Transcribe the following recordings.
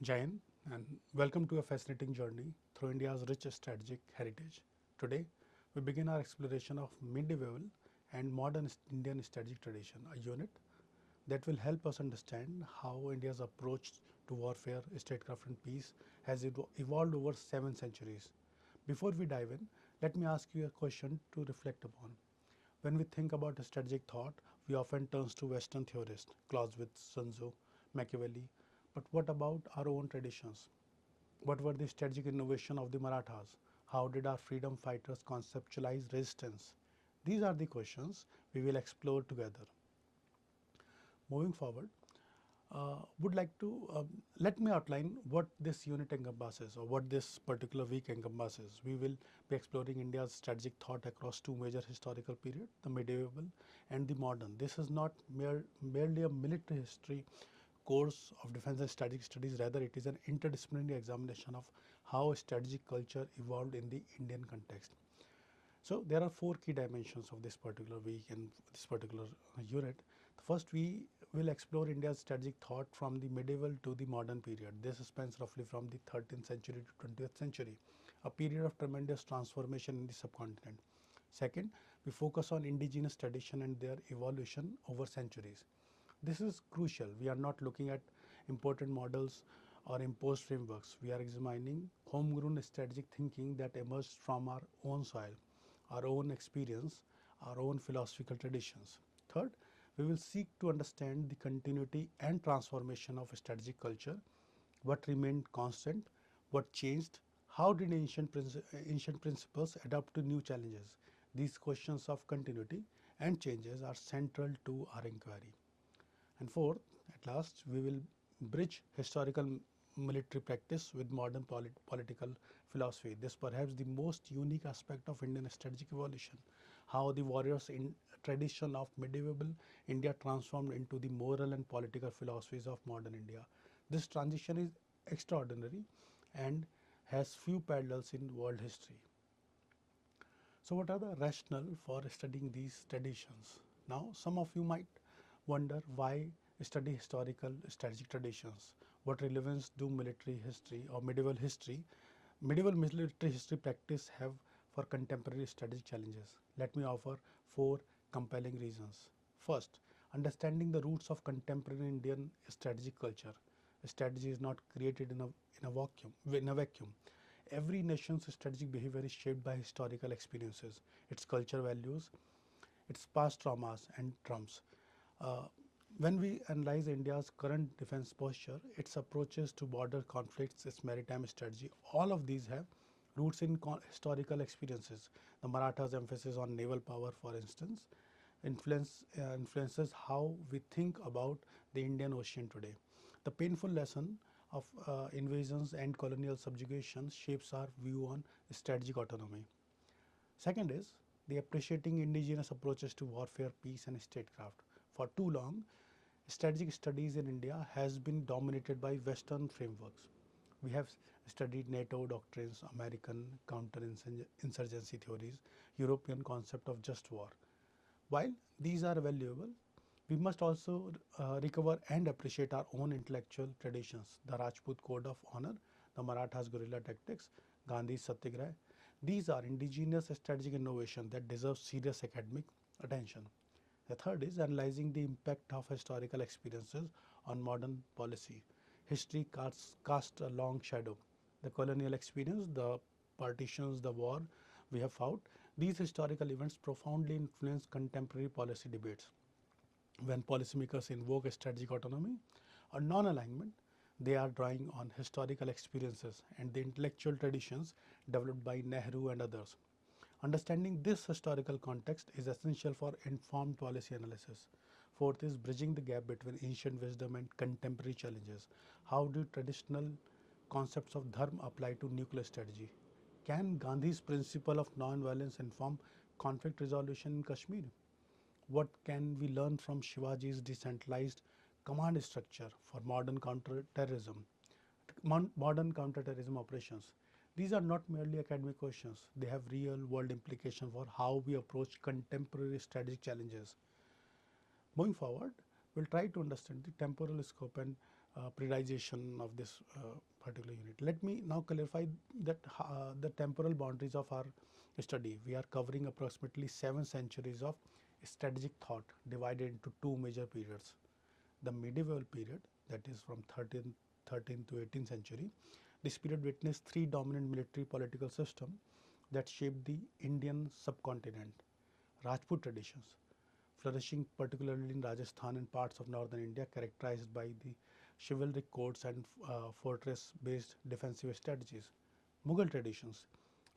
Jain, and welcome to a fascinating journey through India's rich strategic heritage. Today, we begin our exploration of medieval and modern Indian strategic tradition, a unit that will help us understand how India's approach to warfare, statecraft, and peace has evolved over 7 centuries. Before we dive in, let me ask you a question to reflect upon. When we think about strategic thought, we often turn to Western theorists, Clausewitz, Sun Tzu, Machiavelli. But what about our own traditions? What were the strategic innovation of the Marathas? How did our freedom fighters conceptualize resistance? These are the questions we will explore together. Moving forward, would like to let me outline what this unit encompasses or what this particular week encompasses. We will be exploring India's strategic thought across two major historical periods, the medieval and the modern. This is not merely a military history course of defense and strategic studies, rather it is an interdisciplinary examination of how strategic culture evolved in the Indian context. So there are four key dimensions of this particular week and this particular unit. First, we will explore India's strategic thought from the medieval to the modern period. This spans roughly from the 13th century to 20th century, a period of tremendous transformation in the subcontinent. Second, we focus on indigenous tradition and their evolution over centuries. This is crucial. We are not looking at imported models or imposed frameworks. We are examining homegrown strategic thinking that emerged from our own soil, our own experience, our own philosophical traditions. Third, we will seek to understand the continuity and transformation of strategic culture, what remained constant, what changed, how did ancient principles adapt to new challenges. These questions of continuity and changes are central to our inquiry. And fourth, at last, we will bridge historical military practice with modern political philosophy. This perhaps the most unique aspect of Indian strategic evolution, how the warriors in tradition of medieval India transformed into the moral and political philosophies of modern India. This transition is extraordinary and has few parallels in world history. So what are the rationale for studying these traditions? Now, some of you might wonder why study historical strategic traditions. What relevance do military history or medieval military history practice have for contemporary strategic challenges? Let me offer four compelling reasons. First, understanding the roots of contemporary Indian strategic culture. Strategy is not created in a vacuum. Every nation's strategic behavior is shaped by historical experiences, its culture values, its past traumas and trumps. Uh, when we analyze India's current defense posture, its approaches to border conflicts, its maritime strategy, all of these have roots in historical experiences. The Marathas' emphasis on naval power, for instance, influences how we think about the Indian Ocean today. The painful lesson of invasions and colonial subjugation shapes our view on strategic autonomy. Second is the appreciating indigenous approaches to warfare, peace, and statecraft. For too long, strategic studies in India has been dominated by Western frameworks. We have studied NATO doctrines, American counterinsurgency theories, European concept of just war. While these are valuable, we must also recover and appreciate our own intellectual traditions, the Rajput Code of Honor, the Marathas guerrilla tactics, Gandhi's Satyagraha. These are indigenous strategic innovation that deserve serious academic attention. The third is analyzing the impact of historical experiences on modern policy. History casts a long shadow. The colonial experience, the partitions, the war we have fought, these historical events profoundly influence contemporary policy debates. When policymakers invoke strategic autonomy or non-alignment, they are drawing on historical experiences and the intellectual traditions developed by Nehru and others. Understanding this historical context is essential for informed policy analysis. Fourth is bridging the gap between ancient wisdom and contemporary challenges. How do traditional concepts of dharma apply to nuclear strategy? Can Gandhi's principle of non-violence inform conflict resolution in Kashmir? What can we learn from Shivaji's decentralized command structure for modern counterterrorism operations? These are not merely academic questions, they have real world implications for how we approach contemporary strategic challenges. Moving forward, we'll try to understand the temporal scope and periodization of this particular unit. Let me now clarify that the temporal boundaries of our study. We are covering approximately 7 centuries of strategic thought divided into two major periods. The medieval period, that is from 13th to 18th century. This period witnessed three dominant military political systems that shaped the Indian subcontinent. Rajput traditions, flourishing particularly in Rajasthan and parts of northern India, characterized by the chivalric codes and fortress-based defensive strategies. Mughal traditions,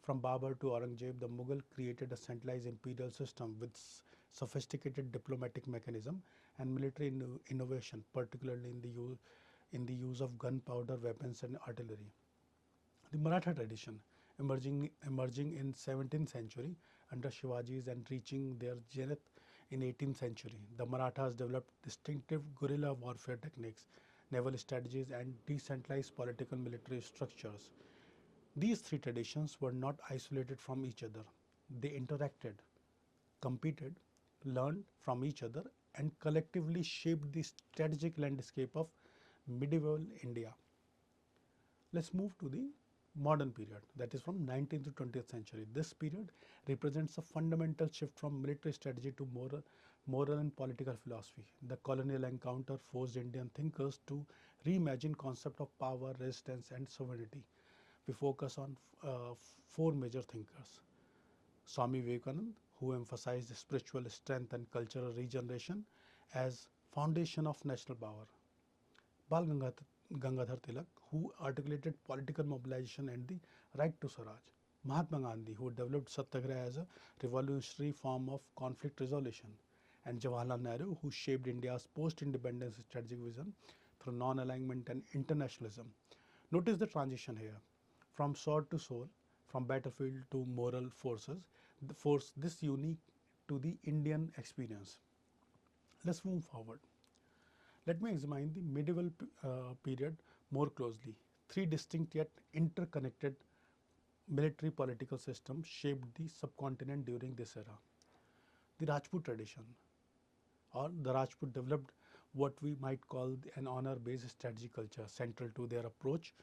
from Babur to Aurangzeb, the Mughal created a centralized imperial system with sophisticated diplomatic mechanism and military innovation, particularly in the use of gunpowder weapons and artillery. The Maratha tradition, emerging in 17th century under Shivaji's and reaching their zenith in 18th century. The Marathas developed distinctive guerrilla warfare techniques, naval strategies, and decentralized political military structures. These three traditions were not isolated from each other. They interacted, competed, learned from each other, and collectively shaped the strategic landscape of medieval India. Let's move to the modern period, that is from 19th to 20th century. This period represents a fundamental shift from military strategy to moral and political philosophy. The colonial encounter forced Indian thinkers to reimagine concept of power, resistance, and sovereignty. We focus on four major thinkers. Swami Vivekananda, who emphasized spiritual strength and cultural regeneration as foundation of national power. Bal Gangadhar Tilak, who articulated political mobilization and the right to Swaraj. Mahatma Gandhi, who developed Satyagraha as a revolutionary form of conflict resolution. And Jawaharlal Nehru, who shaped India's post-independence strategic vision through non-alignment and internationalism. Notice the transition here, from sword to soul, from battlefield to moral forces, the force this unique to the Indian experience. Let's move forward. Let me examine the medieval period more closely. Three distinct yet interconnected military political systems shaped the subcontinent during this era. The Rajput tradition, or the Rajput developed what we might call an honor-based strategy culture. Central to their approach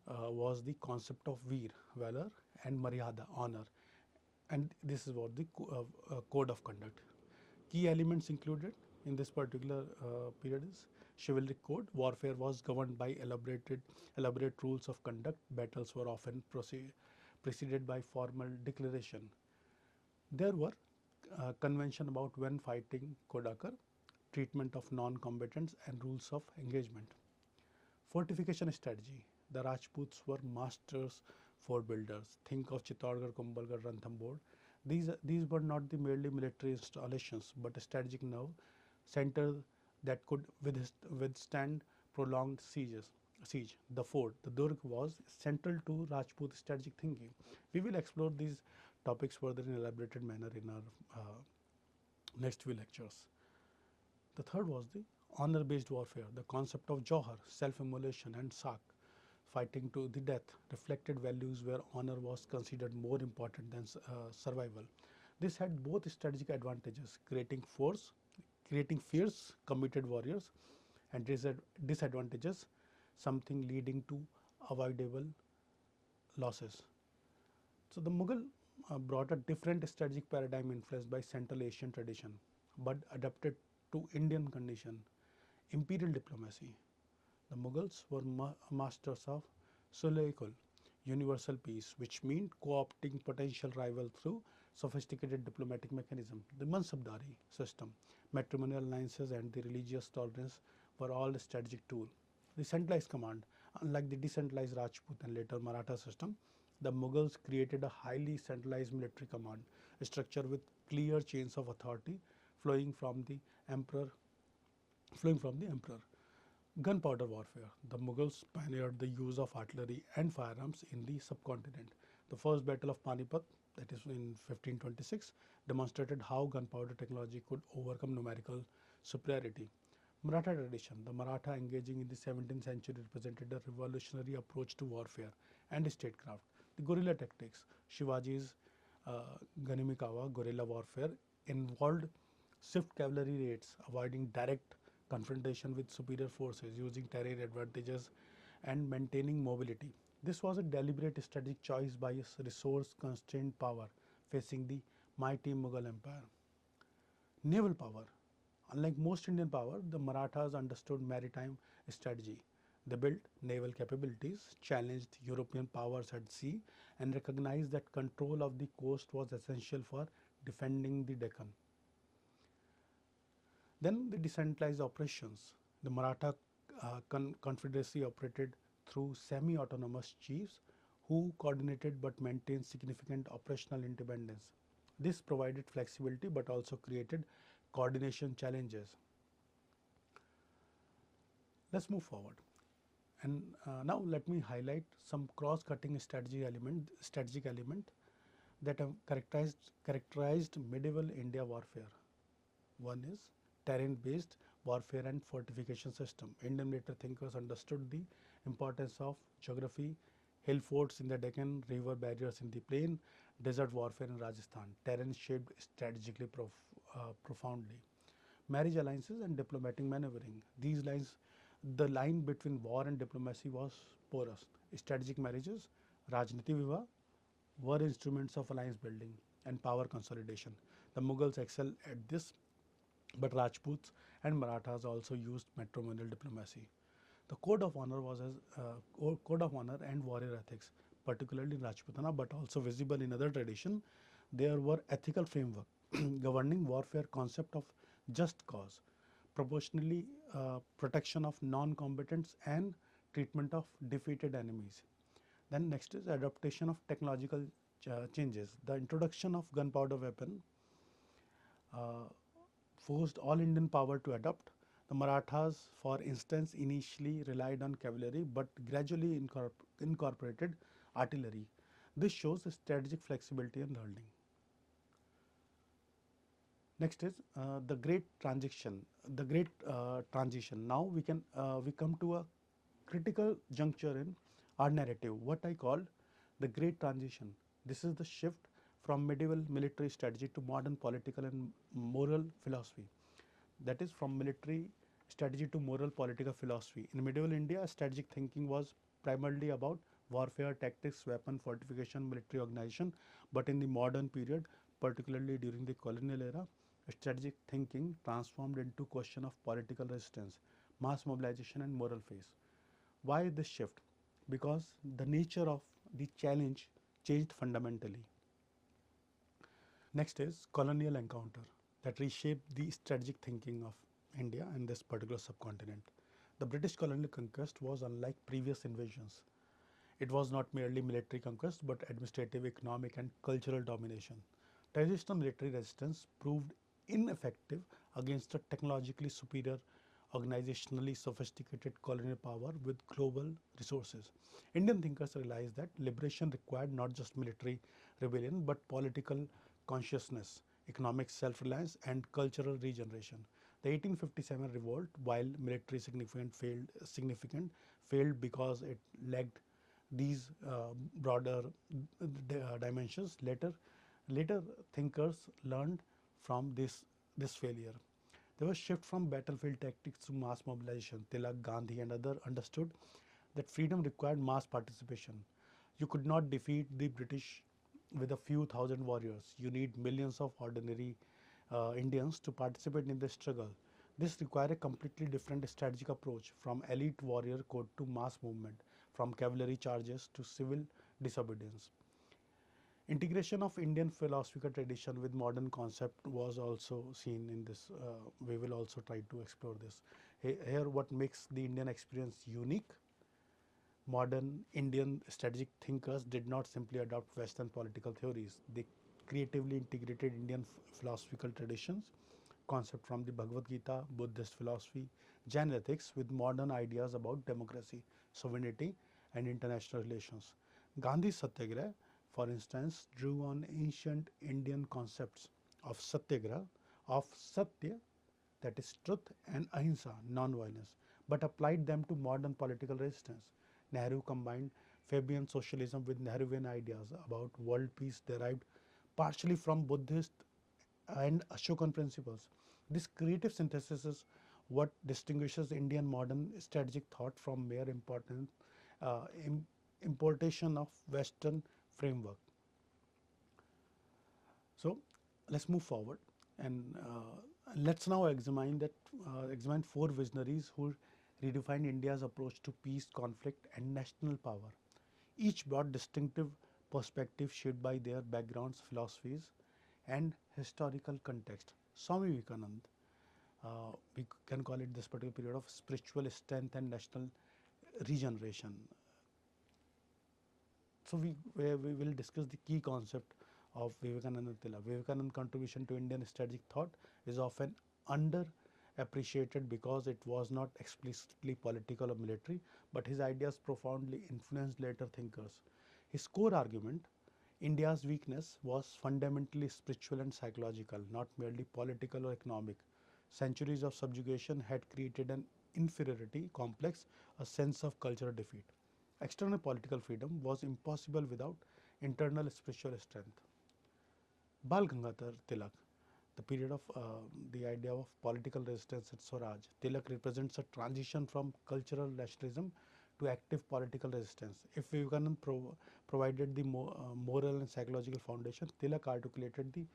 was the concept of Veer, valor, and Maryada, honor. And this is what the code of conduct. Key elements included in this particular period is chivalric code. Warfare was governed by elaborate rules of conduct. Battles were often preceded by formal declaration. There were convention about when fighting could occur, treatment of non-combatants, and rules of engagement. Fortification strategy. The Rajputs were masters fort builders. Think of Chittorgarh, Kumbhalgarh, Ranthambore. These were not the merely military installations, but a strategic nerve center that could withstand prolonged siege. The fort, the Durg, was central to Rajput strategic thinking. We will explore these topics further in elaborated manner in our next few lectures. The third was the honor-based warfare. The concept of Johar, self-immolation, and Sak, fighting to the death, reflected values where honor was considered more important than survival. This had both strategic advantages, creating fierce, committed warriors, and disadvantages, something leading to avoidable losses. So the Mughal brought a different strategic paradigm influenced by Central Asian tradition, but adapted to Indian condition. Imperial diplomacy. The Mughals were masters of Sulh-e-Kul, universal peace, which meant co-opting potential rival through sophisticated diplomatic mechanism. The Mansabdari system, matrimonial alliances, and the religious tolerance were all strategic tools. The centralized command, unlike the decentralized Rajput and later Maratha system, the Mughals created a highly centralized military command structure with clear chains of authority flowing from the emperor. Gunpowder warfare. The Mughals pioneered the use of artillery and firearms in the subcontinent. The first battle of Panipat, that is in 1526, demonstrated how gunpowder technology could overcome numerical superiority. Maratha tradition. The Maratha engaging in the 17th century represented a revolutionary approach to warfare and statecraft. The guerrilla tactics. Shivaji's Ganimikawa guerrilla warfare involved swift cavalry raids, avoiding direct confrontation with superior forces, using terrain advantages and maintaining mobility. This was a deliberate strategic choice by a resource constrained power facing the mighty Mughal Empire. Naval power. Unlike most Indian power, the Marathas understood maritime strategy. They built naval capabilities, challenged European powers at sea, and recognized that control of the coast was essential for defending the Deccan. Then the decentralized operations. The Maratha Confederacy operated through semi-autonomous chiefs who coordinated but maintained significant operational independence. This provided flexibility but also created coordination challenges. Let's move forward. And now let me highlight some cross-cutting strategic element that have characterized medieval India warfare. One is terrain-based warfare and fortification system. Indian military thinkers understood the importance of geography, hill forts in the Deccan, river barriers in the plain, desert warfare in Rajasthan. Terrain shaped strategically profoundly. Marriage alliances and diplomatic maneuvering. The line between war and diplomacy was porous. Strategic marriages, Rajniti Vivah, were instruments of alliance building and power consolidation. The Mughals excelled at this, but Rajputs and Marathas also used matrimonial diplomacy. The code of honor and warrior ethics, particularly in Rajputana, but also visible in other tradition. There were ethical framework governing warfare concept of just cause, proportionally protection of non-combatants and treatment of defeated enemies. Then next is adaptation of technological changes. The introduction of gunpowder weapon uh, forced all Indian power to adopt. The Marathas, for instance, initially relied on cavalry but gradually incorporated artillery. This shows strategic flexibility and learning. Next is the great transition. Now we come to a critical juncture in our narrative, what I call the great transition. This is the shift from medieval military strategy to modern political and moral philosophy. That is from military strategy to moral political philosophy. In medieval India, strategic thinking was primarily about warfare, tactics, weapon, fortification, military organization. But in the modern period, particularly during the colonial era, strategic thinking transformed into question of political resistance, mass mobilization and moral phase. Why this shift? Because the nature of the challenge changed fundamentally. Next is colonial encounter that reshaped the strategic thinking of India and this particular subcontinent. The British colonial conquest was unlike previous invasions. It was not merely military conquest but administrative, economic, and cultural domination. Traditional military resistance proved ineffective against a technologically superior, organizationally sophisticated colonial power with global resources. Indian thinkers realized that liberation required not just military rebellion but political consciousness, economic self-reliance, and cultural regeneration. The 1857 revolt, while military significant failed because it lacked these broader dimensions. Later thinkers learned from this failure. There was shift from battlefield tactics to mass mobilization. Tilak, Gandhi, and others understood that freedom required mass participation. You could not defeat the British with a few thousand warriors. You need millions of ordinary Indians to participate in the struggle. This required a completely different strategic approach, from elite warrior code to mass movement, from cavalry charges to civil disobedience. Integration of Indian philosophical tradition with modern concept was also seen in this. We will also try to explore this. Here, what makes the Indian experience unique? Modern Indian strategic thinkers did not simply adopt Western political theories. They creatively integrated Indian philosophical traditions, concept from the Bhagavad Gita, Buddhist philosophy, Jain ethics with modern ideas about democracy, sovereignty, and international relations. Gandhi's Satyagraha, for instance, drew on ancient Indian concepts of Satyagraha, of Satya, that is truth, and Ahimsa, non-violence, but applied them to modern political resistance. Nehru combined Fabian socialism with Nehruvian ideas about world peace derived partially from Buddhist and Ashokan principles. This creative synthesis what distinguishes Indian modern strategic thought from mere important uh, im- importation of Western framework. So let's move forward and let's now examine four visionaries who redefined India's approach to peace, conflict, and national power. Each brought distinctive perspectives shaped by their backgrounds, philosophies, and historical context. Swami Vivekanand, we can call it this particular period of spiritual strength and national regeneration. So we will discuss the key concept of Vivekananda Tilak. Vivekananda's contribution to Indian strategic thought is often underappreciated because it was not explicitly political or military, but his ideas profoundly influenced later thinkers. His core argument, India's weakness, was fundamentally spiritual and psychological, not merely political or economic. Centuries of subjugation had created an inferiority complex, a sense of cultural defeat. External political freedom was impossible without internal spiritual strength. Bal Gangadhar Tilak, the period of the idea of political resistance at Swaraj. Tilak represents a transition from cultural nationalism to active political resistance. If Vivekanand provided the moral and psychological foundation, Tilak articulated the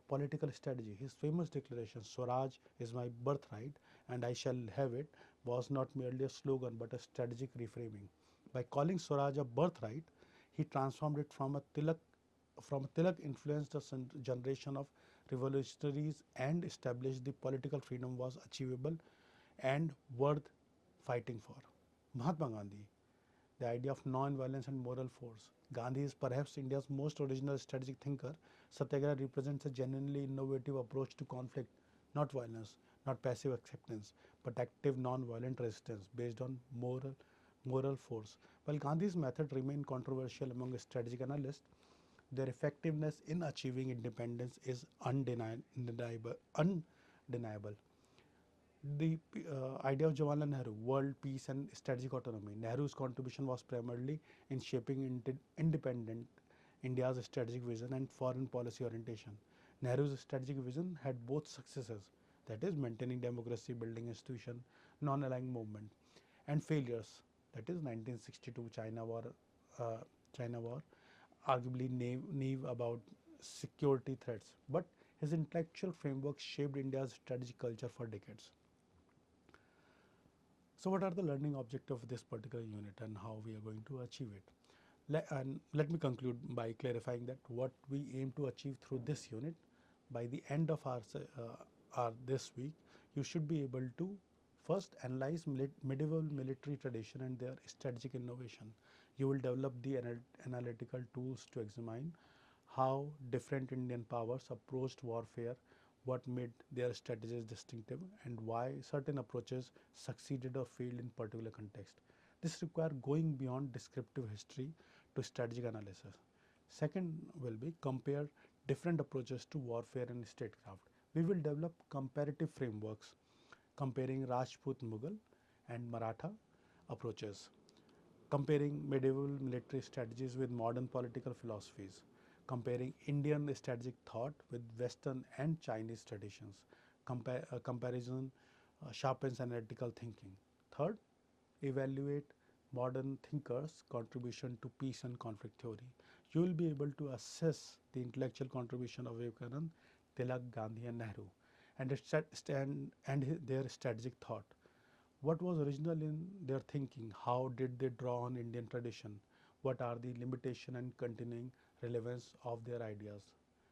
political strategy. His famous declaration, Swaraj is my birthright and I shall have it, was not merely a slogan but a strategic reframing. By calling Swaraj a birthright, he transformed it from a Tilak influenced a generation of revolutionaries and established the political freedom was achievable and worth fighting for. Mahatma Gandhi, the idea of non-violence and moral force. Gandhi is perhaps India's most original strategic thinker. Satyagraha represents a genuinely innovative approach to conflict, not violence, not passive acceptance, but active non-violent resistance based on moral force. While Gandhi's method remained controversial among strategic analysts, their effectiveness in achieving independence is undeniable. The idea of Jawaharlal Nehru, world peace and strategic autonomy. Nehru's contribution was primarily in shaping independent India's strategic vision and foreign policy orientation. Nehru's strategic vision had both successes, that is, maintaining democracy, building institution, non-aligned movement, and failures, that is, 1962 uh, China War, arguably naive about security threats. But his intellectual framework shaped India's strategic culture for decades. So what are the learning objectives of this particular unit and how we are going to achieve it? And let me conclude by clarifying that what we aim to achieve through this unit by the end of our this week, you should be able to first analyze medieval military tradition and their strategic innovation. You will develop the analytical tools to examine how different Indian powers approached warfare, what made their strategies distinctive, and why certain approaches succeeded or failed in particular context. This requires going beyond descriptive history to strategic analysis. Second will be compare different approaches to warfare and statecraft. We will develop comparative frameworks comparing Rajput Mughal and Maratha approaches, comparing medieval military strategies with modern political philosophies, comparing Indian strategic thought with Western and Chinese traditions. Comparison sharpens analytical thinking. Third, evaluate modern thinkers' contribution to peace and conflict theory. You will be able to assess the intellectual contribution of Vivekanand, Tilak, Gandhi, and Nehru, and, their strategic thought. What was original in their thinking? How did they draw on Indian tradition? What are the limitation and continuing relevance of their ideas?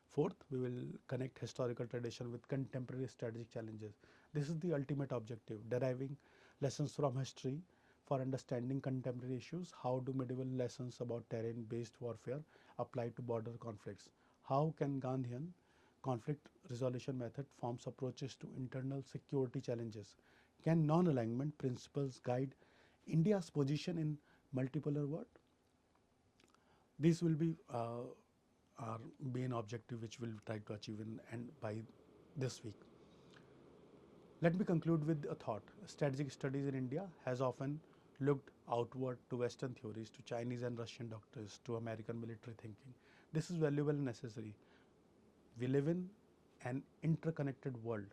Fourth, we will connect historical tradition with contemporary strategic challenges. This is the ultimate objective, deriving lessons from history for understanding contemporary issues. How do medieval lessons about terrain-based warfare apply to border conflicts? How can Gandhian conflict resolution method forms approaches to internal security challenges? Can non-alignment principles guide India's position in multipolar world? This will be our main objective which we'll try to achieve in and by this week. Let me conclude with a thought. Strategic studies in India has often looked outward to Western theories, to Chinese and Russian doctors, to American military thinking. This is valuable and necessary. We live in an interconnected world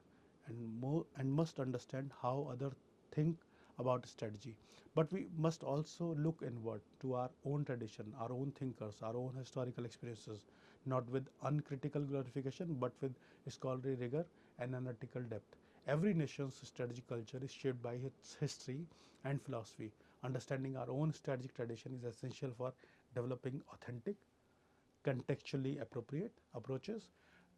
and must understand how others think about strategy. But we must also look inward to our own tradition, our own thinkers, our own historical experiences, not with uncritical glorification, but with scholarly rigor and analytical depth. Every nation's strategic culture is shaped by its history and philosophy. Understanding our own strategic tradition is essential for developing authentic, contextually appropriate approaches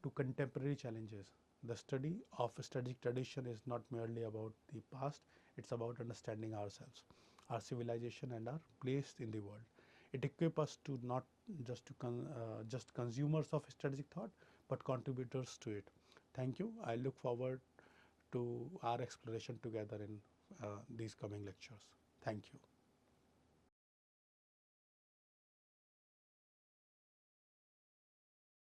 to contemporary challenges. The study of strategic tradition is not merely about the past, it's about understanding ourselves, our civilization, and our place in the world. It equips us to not just consumers of strategic thought, but contributors to it. Thank you. I look forward to our exploration together in these coming lectures. Thank you.